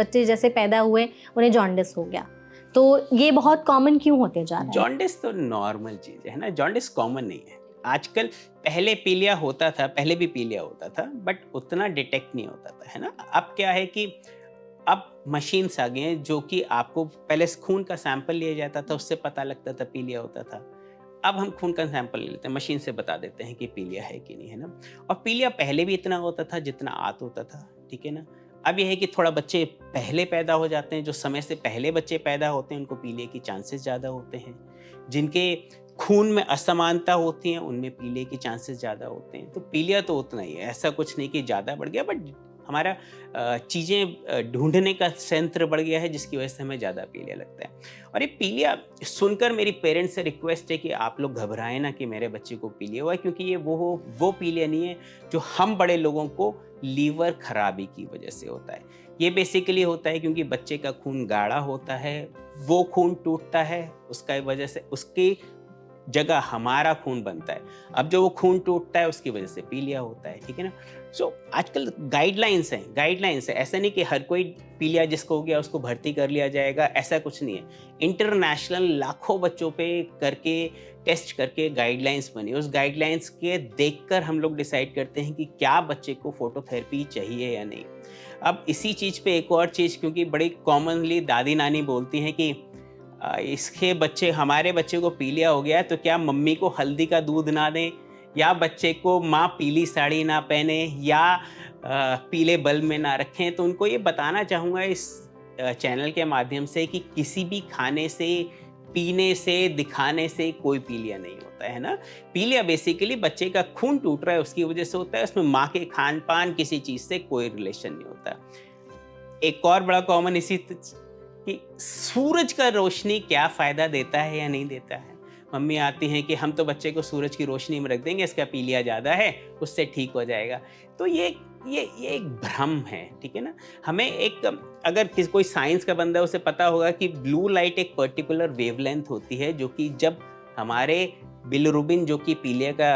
बच्चे जैसे पैदा हुए उन्हें जॉन्डिस हो गया, तो ये बहुत कॉमन क्यों होते जा रहा है? जॉन्डिस तो नॉर्मल चीज है ना, जॉन्डिस कॉमन नहीं है आजकल। पहले पीलिया होता था, पहले भी पीलिया होता था, बट उतना डिटेक्ट नहीं होता था, है ना। अब क्या है कि अब मशीन्स आ गए हैं जो कि आपको पहले खून का सैंपल लिया जाता था, उससे पता लगता था पीलिया होता था। अब हम खून का सैंपल ले लेते हैं, मशीन से बता देते हैं कि पीलिया है कि नहीं, है ना। और पीलिया पहले भी इतना होता था जितना आत होता था, ठीक है ना। अब यह है कि थोड़ा बच्चे पहले पैदा हो जाते हैं, जो समय से पहले बच्चे पैदा होते हैं उनको पीलिया की चांसेस ज़्यादा होते हैं। जिनके खून में असमानता होती है उनमें पीलिया की चांसेस ज़्यादा होते हैं। तो पीलिया तो उतना ही है, ऐसा कुछ नहीं कि ज़्यादा बढ़ गया, बट हमारा चीज़ें ढूंढने का तंत्र बढ़ गया है, जिसकी वजह से हमें ज़्यादा पीलिया लगता है। और ये पीलिया सुनकर मेरी पेरेंट्स से रिक्वेस्ट है कि आप लोग घबराएं ना कि मेरे बच्चे को पीलिया हुआ है, क्योंकि ये वो पीलिया नहीं है जो हम बड़े लोगों को लीवर खराबी की वजह से होता है। ये बेसिकली होता है क्योंकि बच्चे का खून गाढ़ा होता है, वो खून टूटता है, उसका वजह से उसकी जगह हमारा खून बनता है। अब जो वो खून टूटता है उसकी वजह से पीलिया होता है, ठीक है ना। सो आजकल गाइडलाइंस है, ऐसा नहीं कि हर कोई पीलिया जिसको हो गया उसको भर्ती कर लिया जाएगा, ऐसा कुछ नहीं है। इंटरनेशनल लाखों बच्चों पे करके टेस्ट करके गाइडलाइंस बनी, उस गाइडलाइंस के देखकर हम लोग डिसाइड करते हैं कि क्या बच्चे को फोटोथेरेपी चाहिए या नहीं। अब इसी चीज़ पे एक और चीज़, क्योंकि बड़ी कॉमनली दादी नानी बोलती हैं कि इसके बच्चे हमारे बच्चे को पीलिया हो गया है तो क्या मम्मी को हल्दी का दूध ना दें, या बच्चे को माँ पीली साड़ी ना पहने, या पीले बल्ब में ना रखें। तो उनको ये बताना चाहूँगा इस चैनल के माध्यम से कि किसी भी खाने से, पीने से, दिखाने से कोई पीलिया नहीं होता है ना। पीलिया बेसिकली बच्चे का खून टूट रहा है उसकी वजह से होता है, उसमें माँ के खान पान किसी चीज़ से कोई रिलेशन नहीं होता। एक और बड़ा कॉमन इसी कि सूरज का रोशनी क्या फ़ायदा देता है या नहीं देता है। मम्मी आती हैं कि हम तो बच्चे को सूरज की रोशनी में रख देंगे, इसका पीलिया ज़्यादा है, उससे ठीक हो जाएगा। तो ये एक भ्रम है, ठीक है ना। हमें एक, अगर कोई साइंस का बंदा उसे पता होगा कि ब्लू लाइट एक पर्टिकुलर वेवलेंथ होती है जो कि जब हमारे बिलिरुबिन जो कि पीलिया का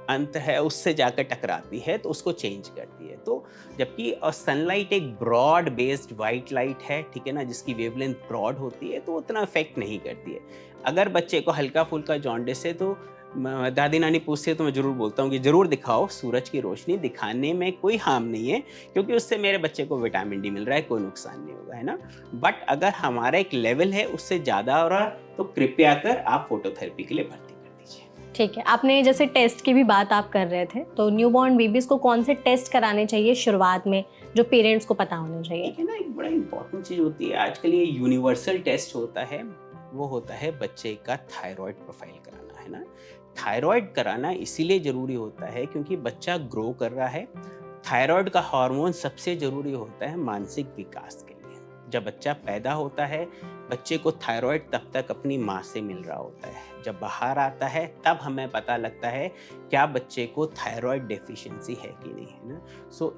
अंत है उससे जाकर टकराती है तो उसको चेंज करती है। तो जबकि सनलाइट एक ब्रॉड बेस्ड वाइट लाइट है, ठीक है ना, जिसकी वेवलेंथ ब्रॉड होती है तो उतना इफेक्ट नहीं करती है। अगर बच्चे को हल्का फुल्का जॉन्डिस है तो दादी नानी पूछती है तो मैं ज़रूर बोलता हूँ कि ज़रूर दिखाओ सूरज की रोशनी, दिखाने में कोई हार्म नहीं है, क्योंकि उससे मेरे बच्चे को विटामिन डी मिल रहा है, कोई नुकसान नहीं होगा, है ना। बट अगर हमारा एक लेवल है उससे ज़्यादा हो रहा तो कृपया कर आप फोटोथेरेपी के लिए भर्ती कर दीजिए। ठीक है, आपने जैसे टेस्ट की भी बात आप कर रहे थे, तो न्यूबॉर्न बेबीज को कौन से टेस्ट कराने चाहिए शुरुआत में जो पेरेंट्स को पता होना चाहिए? ठीक है ना, एक बड़ा इंपॉर्टेंट चीज़ होती है आजकल, ये यूनिवर्सल टेस्ट होता है, वो होता है बच्चे का थायराइड प्रोफाइल कराना, है ना। थायराइड कराना इसीलिए ज़रूरी होता है क्योंकि बच्चा ग्रो कर रहा है। थायराइड का हार्मोन सबसे ज़रूरी होता है मानसिक विकास के लिए। जब बच्चा पैदा होता है बच्चे को थायराइड तब तक अपनी माँ से मिल रहा होता है, जब बाहर आता है तब हमें पता लगता है क्या बच्चे को थायराइड डेफिशिएंसी है कि नहीं, है ना। सो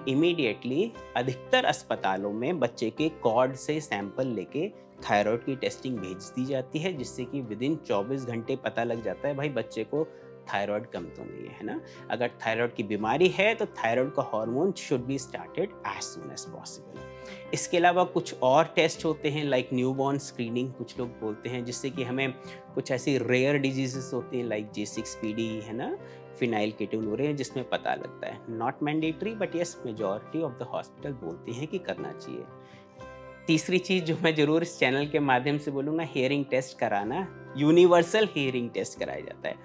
इमीडिएटली अधिकतर अस्पतालों में बच्चे के कॉर्ड से सैंपल लेके थायराइड की टेस्टिंग भेज दी जाती है, जिससे कि विदिन 24 घंटे पता लग जाता है भाई बच्चे को थायराइड कम तो नहीं है ना। अगर थायराइड की बीमारी है तो थायराइड का hormone should be started as soon as possible. इसके अलावा कुछ और टेस्ट होते हैं लाइक न्यूबॉर्न स्क्रीनिंग कुछ लोग बोलते हैं, जिससे कि हमें कुछ ऐसी रेयर डिजीजेस होती हैं लाइक G6PD, है ना, फिनाइल कीटोनुरिया, जिसमें पता लगता है। Not mandatory but yes majority of the hospital बोलती हैं कि करना चाहिए। तीसरी चीज़ जो मैं ज़रूर इस चैनल के माध्यम से बोलूँगा, हियरिंग टेस्ट कराना। यूनिवर्सल हियरिंग टेस्ट कराया जाता है।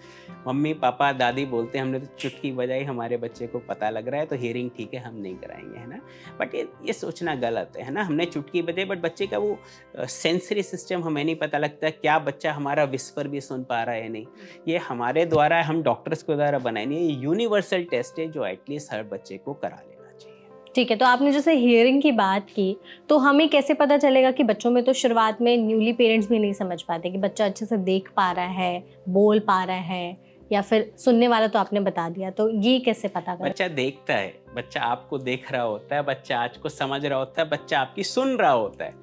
मम्मी पापा दादी बोलते हैं हमने तो चुटकी बजाई, हमारे बच्चे को पता लग रहा है तो हियरिंग ठीक है, हम नहीं कराएंगे, है ना। बट ये सोचना गलत है ना। हमने चुटकी बजाई बट बच्चे का वो सेंसरी सिस्टम हमें नहीं पता लगता क्या बच्चा हमारा विस्पर भी सुन पा रहा है या नहीं। ये हमारे द्वारा, हम डॉक्टर्स के द्वारा बनाए नहीं, ये यूनिवर्सल टेस्ट है जो एटलीस्ट हर बच्चे को करा लेना चाहिए। ठीक है, तो आपने जैसे हियरिंग की बात की, तो हमें कैसे पता चलेगा कि बच्चों में तो शुरुआत में न्यूली पेरेंट्स भी नहीं समझ पाते कि बच्चा अच्छे से देख पा रहा है, बोल पा रहा है, या फिर सुनने वाला तो आपने बता दिया, तो ये कैसे पता करें? बच्चा देखता है, बच्चा आपको देख रहा होता है, बच्चा आज को समझ रहा होता है, बच्चा आपकी सुन रहा होता है।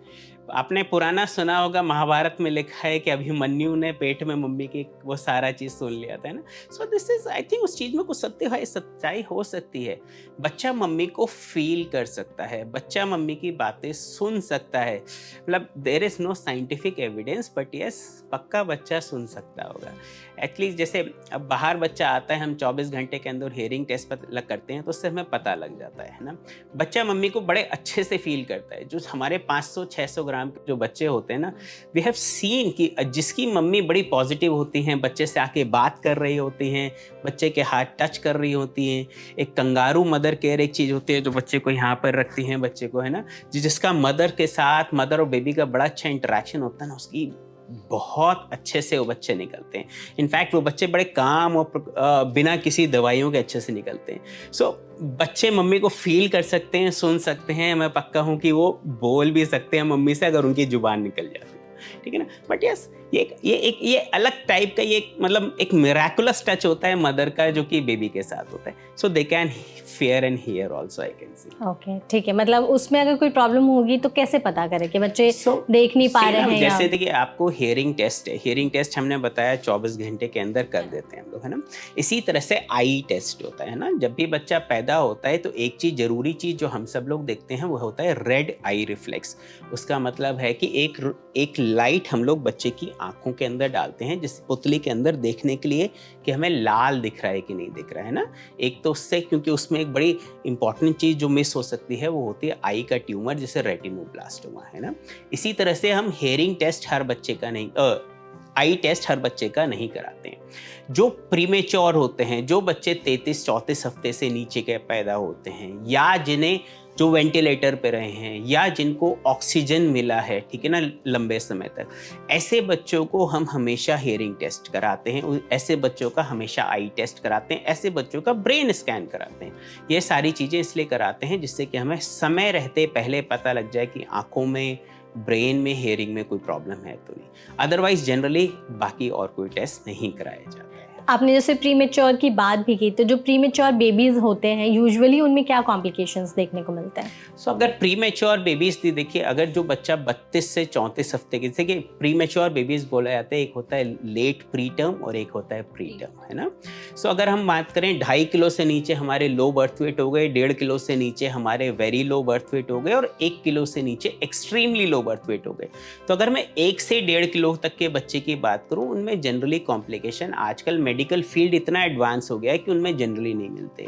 आपने पुराना सुना होगा, महाभारत में लिखा है कि अभिमन्यु ने पेट में मम्मी की वो सारा चीज़ सुन लिया था, है ना। So this is, I think उस चीज़ में कुछ सच्चाई हो सकती है। बच्चा मम्मी को फील कर सकता है, बच्चा मम्मी की बातें सुन सकता है, मतलब there is no scientific evidence, but yes, पक्का बच्चा सुन सकता होगा एटलीस्ट। जैसे अब बाहर बच्चा आता है, हम 24 घंटे के अंदर हियरिंग टेस्ट करते हैं, तो उससे हमें पता लग जाता है ना। बच्चा मम्मी को बड़े अच्छे से फील करता है। जो हमारे 500-600 ग्राम के जो बच्चे होते हैं ना, वी हैव सीन कि जिसकी मम्मी बड़ी पॉजिटिव होती हैं, बच्चे से आके बात कर रही होती हैं, बच्चे के हाथ टच कर रही होती हैं। एक कंगारू मदर केयर एक चीज़ होती है जो बच्चे को यहाँ पर रखती हैं, बच्चे को, है ना, जिसका मदर के साथ, मदर और बेबी का बड़ा अच्छा इंटरेक्शन होता है ना, उसकी बहुत अच्छे से वो बच्चे निकलते हैं। इनफैक्ट वो बच्चे बड़े काम और बिना किसी दवाइयों के अच्छे से निकलते हैं। सो बच्चे मम्मी को फील कर सकते हैं, सुन सकते हैं। मैं पक्का हूँ कि वो बोल भी सकते हैं मम्मी से, अगर उनकी जुबान निकल जाती है, ठीक है ना। बट यस, ये अलग टाइप का, ये मतलब एक मिराकुलस टच होता है मदर का, जो कि बेबी के साथ होता है। So they can fear and hear also, I can see. Okay, ठीक है। मतलब उसमें अगर कोई प्रॉब्लम होगी तो कैसे पता करें कि बच्चे देख नहीं पा रहे हैं? जैसे देखिए, आपको हियरिंग टेस्ट है, हियरिंग टेस्ट हमने बताया 24 घंटे के अंदर कर देते हैं हम लोग, है ना। इसी तरह से आई टेस्ट होता है ना। जब भी बच्चा पैदा होता है तो एक चीज़, जरूरी चीज़ जो हम सब लोग देखते हैं, वो होता है रेड आई रिफ्लेक्स। उसका मतलब है कि एक लाइट हम लोग बच्चे की आंखों के अंदर डालते हैं, जिस पुतली के अंदर, देखने के लिए कि हमें लाल दिख रहा है कि नहीं दिख रहा है ना। एक तो उससे, क्योंकि उसमें एक बड़ी इंपॉर्टेंट चीज़ जो मिस हो सकती है, वो होती है आई का ट्यूमर, जिसे रेटिनोब्लास्टोमा, है ना। इसी तरह से हम हेयरिंग टेस्ट हर बच्चे का नहीं, आई टेस्ट हर बच्चे का नहीं कराते हैं। जो प्रीमेच्योर होते हैं, जो बच्चे 33-34 हफ्ते से नीचे के पैदा होते हैं, या जिन्हें, जो वेंटिलेटर पे रहे हैं, या जिनको ऑक्सीजन मिला है, ठीक है ना, लंबे समय तक, ऐसे बच्चों को हम हमेशा हियरिंग टेस्ट कराते हैं। ऐसे बच्चों का हमेशा आई टेस्ट कराते हैं। ऐसे बच्चों का ब्रेन स्कैन कराते हैं। ये सारी चीज़ें इसलिए कराते हैं जिससे कि हमें समय रहते पहले पता लग जाए कि आँखों में, ब्रेन में, हियरिंग में कोई प्रॉब्लम है तो नहीं। अदरवाइज जनरली बाकी और कोई टेस्ट नहीं कराया जाता है। आपने जैसे प्रीमेच्योर की बात भी की, तो जो प्रीमेच्योर बेबीज होते हैं, यूजुअली उनमें क्या कॉम्प्लिकेशंस देखने को मिलते हैं? सो अगर प्रीमेच्योर बेबीज थी, देखिए, अगर जो बच्चा 32 से 34 हफ्ते के, जैसे कि प्रीमेच्योर बेबीज बोला जाता है, एक होता है लेट प्री टर्म और एक होता है प्री टर्म, है ना। सो अगर हम बात करें, 2.5 किलो से नीचे हमारे लो बर्थ वेट हो गए, 1.5 किलो से नीचे हमारे वेरी लो बर्थ वेट हो गए, और 1 किलो से नीचे एक्सट्रीमली लो बर्थ वेट हो गए। तो अगर मैं 1 से 1.5 किलो तक के बच्चे की बात करूँ, उनमें जनरली कॉम्प्लिकेशन, आजकल मेडिकल फील्ड इतना एडवांस हो गया है कि उनमें जनरली नहीं मिलते।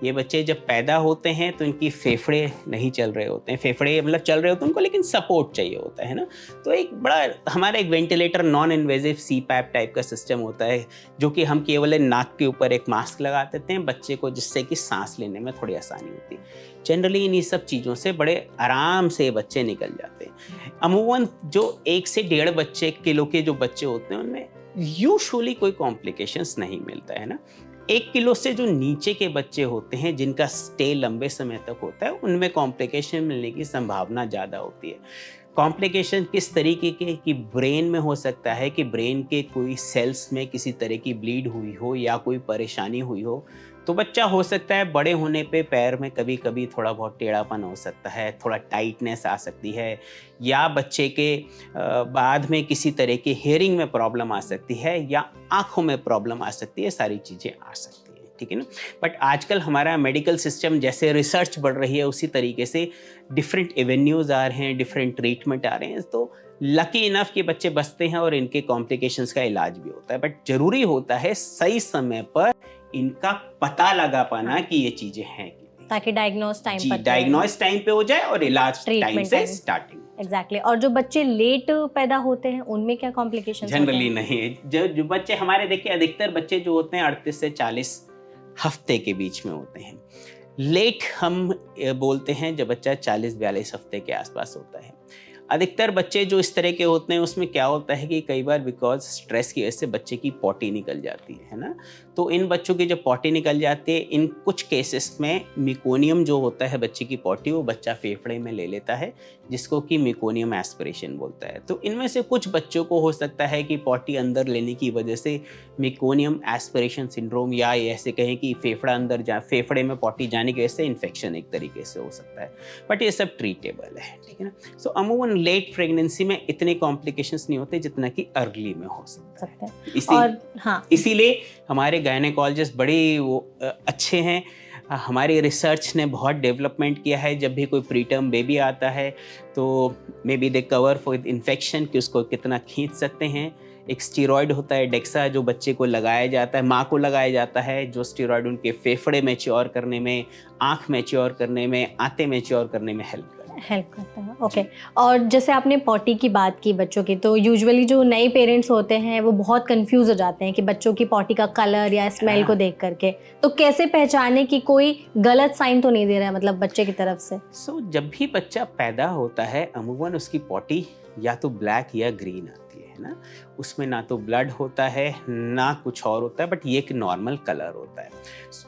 ये बच्चे जब पैदा होते हैं तो इनकी फेफड़े नहीं चल रहे होते हैं, फेफड़े मतलब चल रहे होते हैं उनको, लेकिन सपोर्ट चाहिए होता है ना। तो एक बड़ा हमारा एक ventilator, non invasive CPAP type का सिस्टम होता है, जो कि हम केवल नाक के ऊपर एक मास्क लगा देते हैं बच्चे को, जिससे कि सांस लेने में थोड़ी आसानी होती है। जनरली इन्हीं सब चीज़ों से बड़े आराम से बच्चे निकल जाते हैं। अमूमन जो 1 से 1.5 किलो के जो बच्चे होते हैं, उनमें यूजुअली कोई कॉम्प्लिकेशंस नहीं मिलता है ना। 1 किलो से जो नीचे के बच्चे होते हैं, जिनका स्टे लंबे समय तक होता है, उनमें कॉम्प्लिकेशन मिलने की संभावना ज़्यादा होती है। कॉम्प्लिकेशन किस तरीके के, कि ब्रेन में हो सकता है कि ब्रेन के कोई सेल्स में किसी तरह की ब्लीड हुई हो या कोई परेशानी हुई हो। तो बच्चा हो सकता है बड़े होने पे पैर में कभी कभी थोड़ा बहुत टेढ़ापन हो सकता है, थोड़ा टाइटनेस आ सकती है, या बच्चे के बाद में किसी तरह की हेयरिंग में प्रॉब्लम आ सकती है, या आँखों में प्रॉब्लम आ सकती है, सारी चीज़ें आ सकती हैं, ठीक है ना। बट आजकल हमारा मेडिकल सिस्टम, जैसे रिसर्च बढ़ रही है, उसी तरीके से डिफरेंट एवेन्यूज़ आ रहे हैं, डिफरेंट ट्रीटमेंट आ रहे हैं। तो लकी इनफ कि बच्चे बचते हैं और इनके कॉम्प्लिकेशंस का इलाज भी होता है। बट जरूरी होता है सही समय पर इनका पता लगा पाना कि ये चीज़ें हैं, ताकि डायग्नोस टाइम पे हो जाए और इलाज टाइम से स्टार्टिंग। एग्जैक्टली। और जो बच्चे लेट पैदा होते हैं, उनमें क्या कॉम्प्लिकेशंस होते हैं? जनरली नहीं। जो बच्चे हमारे, देखिए, अधिकतर बच्चे जो होते हैं 38 से 40 हफ्ते के बीच में होते हैं। लेट हम बोलते हैं जब बच्चा 40-42 हफ्ते के आसपास होता है। अधिकतर बच्चे जो इस तरह के होते हैं, उसमें क्या होता है कि कई बार बिकॉज स्ट्रेस की वजह से बच्चे की पॉटी निकल जाती है ना। तो इन बच्चों की जब पॉटी निकल जाती है, इन कुछ केसेस में मिकोनियम जो होता है बच्चे की पॉटी, वो बच्चा फेफड़े में ले लेता है, जिसको कि मिकोनियम एस्पिरेशन बोलता है। तो इनमें से कुछ बच्चों को हो सकता है कि पॉटी अंदर लेने की वजह से मिकोनियम एस्पिरेशन सिंड्रोम, या ऐसे कहें कि फेफड़े में पॉटी जाने की वजह से इन्फेक्शन एक तरीके से हो सकता है। बट ये सब ट्रीटेबल है, ठीक है ना। सो अमूमन लेट प्रेगनेंसी में इतने कॉम्प्लिकेशंस नहीं होते जितना कि अर्ली में हो सकता सकते हैं। है। और हाँ, इसीलिए हमारे गायनेकोलॉजिस्ट बड़े अच्छे हैं। हमारी रिसर्च ने बहुत डेवलपमेंट किया है। जब भी कोई प्रीटर्म बेबी आता है तो may be they cover for infection कि उसको कितना खींच सकते हैं। एक स्टीरॉयड होता है डेक्सा, जो बच्चे को लगाया जाता है, माँ को लगाया जाता है, जो स्टीरॉयड उनके फेफड़े मैच्योर करने में, आँख मैच्योर करने में, आंतें मैच्योर करने में हेल्प करता है। ओके। और जैसे आपने पॉटी की बात की बच्चों की, तो यूजुअली जो नए पेरेंट्स होते हैं वो बहुत कंफ्यूज हो जाते हैं कि बच्चों की पॉटी का कलर या स्मेल को देख करके, तो कैसे पहचाने कि कोई गलत साइन तो नहीं दे रहा है मतलब बच्चे की तरफ से? जब भी बच्चा पैदा होता है अमूमन उसकी पॉटी या तो ब्लैक या ग्रीन आती है ना। उसमें ना तो ब्लड होता है ना कुछ और होता है, बट ये एक नॉर्मल कलर होता है,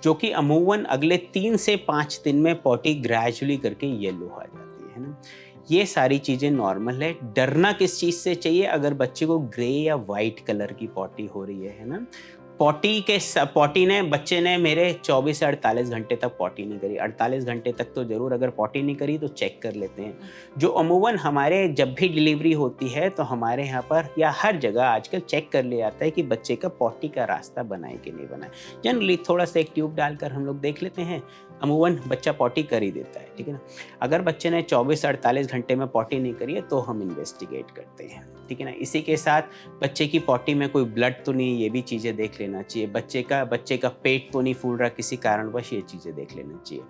जो कि अमूमन अगले 3 से 5 दिन में पॉटी ग्रेजुअली करके येलो आ जाती है ना। ये सारी चीज़ें नॉर्मल है। डरना किस चीज़ से चाहिए? अगर बच्चे को ग्रे या वाइट कलर की पॉटी हो रही है ना। बच्चे ने मेरे 24 से 48 घंटे तक पॉटी नहीं करी, 48 घंटे तक तो जरूर, अगर पॉटी नहीं करी तो चेक कर लेते हैं। जो अमूमन हमारे जब भी डिलीवरी होती है तो हमारे यहाँ पर या हर जगह आजकल चेक कर लिया जाता है कि बच्चे का पॉटी का रास्ता बनाए कि नहीं बनाए। जनरली थोड़ा सा एक ट्यूब डालकर हम लोग देख लेते हैं, अमूमन बच्चा पॉटी कर ही देता है, ठीक है ना। अगर बच्चे ने 24 से 48 घंटे में पॉटी नहीं करी है तो हम इन्वेस्टिगेट करते हैं, ठीक है ना। इसी के साथ बच्चे की पॉटी में कोई ब्लड तो नहीं, ये भी चीज़ें देख लेना चाहिए। बच्चे का पेट तो नहीं फूल रहा किसी कारणवश, ये चीज़ें देख लेना चाहिए।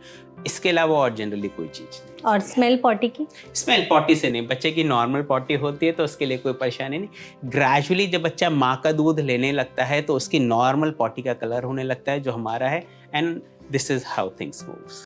इसके अलावा और जनरली कोई चीज़ नहीं। और स्मेल पॉटी की? स्मेल पॉटी से नहीं, बच्चे की नॉर्मल पॉटी होती है तो उसके लिए कोई परेशानी नहीं। ग्रेजुअली जब बच्चा माँ का दूध लेने लगता है तो उसकी नॉर्मल पॉटी का कलर होने लगता है जो हमारा है, and this is how things moves.